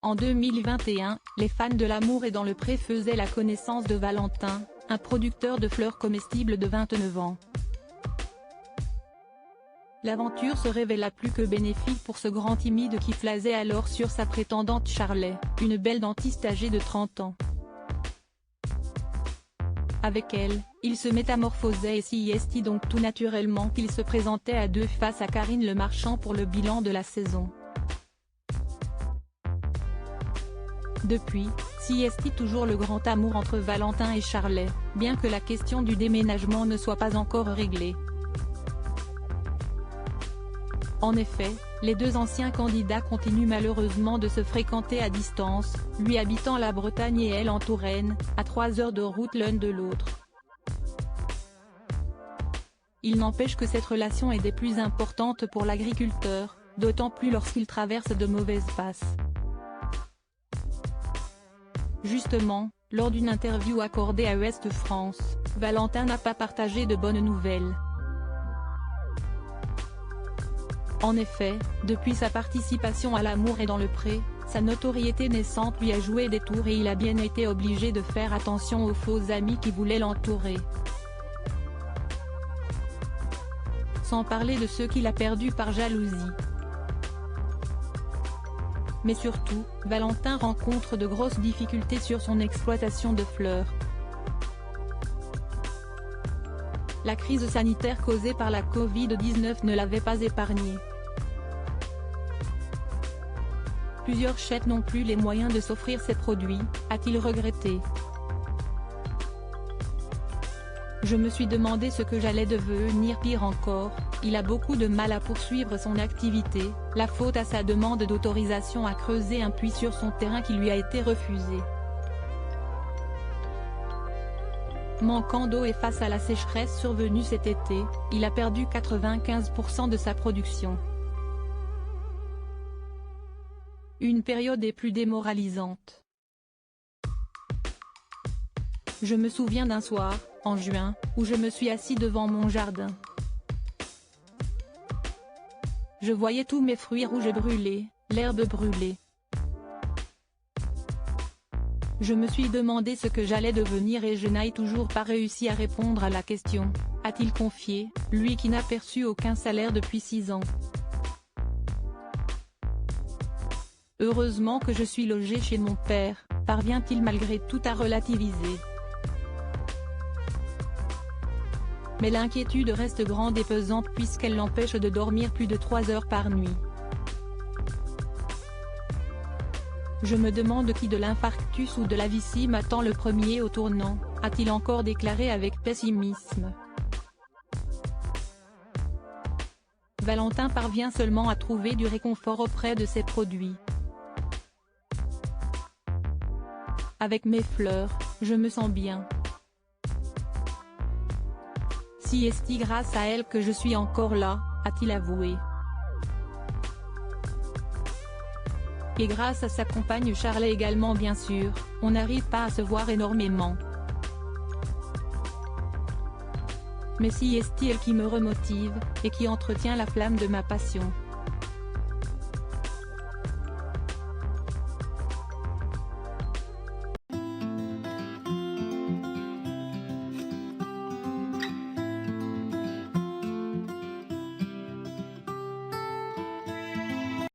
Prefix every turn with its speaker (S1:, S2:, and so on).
S1: En 2021, les fans de L'amour est dans le pré faisaient la connaissance de Valentin, un producteur de fleurs comestibles de 29 ans. L'aventure se révéla plus que bénéfique pour ce grand timide qui flasait alors sur sa prétendante Charley, une belle dentiste âgée de 30 ans. Avec elle, il se métamorphosait et s'y est donc tout naturellement qu'il se présentait à deux face à Karine Le Marchand pour le bilan de la saison. Depuis, s'y est toujours le grand amour entre Valentin et Charley, bien que la question du déménagement ne soit pas encore réglée. En effet, les deux anciens candidats continuent malheureusement de se fréquenter à distance, lui habitant la Bretagne et elle en Touraine, à 3 heures de route l'un de l'autre. Il n'empêche que cette relation est des plus importantes pour l'agriculteur, d'autant plus lorsqu'il traverse de mauvaises passes. Justement, lors d'une interview accordée à Ouest France, Valentin n'a pas partagé de bonnes nouvelles. En effet, depuis sa participation à L'amour est dans le pré, sa notoriété naissante lui a joué des tours et il a bien été obligé de faire attention aux faux amis qui voulaient l'entourer. Sans parler de ceux qu'il a perdus par jalousie. Mais surtout, Valentin rencontre de grosses difficultés sur son exploitation de fleurs. La crise sanitaire causée par la Covid-19 ne l'avait pas épargné. Plusieurs chefs n'ont plus les moyens de s'offrir ces produits, a-t-il regretté. Je me suis demandé ce que j'allais devenir, pire encore, il a beaucoup de mal à poursuivre son activité, la faute à sa demande d'autorisation à creuser un puits sur son terrain qui lui a été refusé. Manquant d'eau et face à la sécheresse survenue cet été, il a perdu 95% de sa production. Une période des plus démoralisantes. Je me souviens d'un soir, en juin, où je me suis assis devant mon jardin. Je voyais tous mes fruits rouges brûlés, l'herbe brûlée. Je me suis demandé ce que j'allais devenir et je n'ai toujours pas réussi à répondre à la question, a-t-il confié, lui qui n'a perçu aucun salaire depuis 6 ans. Heureusement que je suis logé chez mon père, parvient-il malgré tout à relativiser. Mais l'inquiétude reste grande et pesante puisqu'elle l'empêche de dormir plus de 3 heures par nuit. Je me demande qui de l'infarctus ou de la vessie m'attend le premier au tournant, a-t-il encore déclaré avec pessimisme. Valentin parvient seulement à trouver du réconfort auprès de ses produits. Avec mes fleurs, je me sens bien. Si est grâce à elle que je suis encore là, a-t-il avoué. Et grâce à sa compagne Charley également bien sûr, on n'arrive pas à se voir énormément. Mais si est elle qui me remotive, et qui entretient la flamme de ma passion.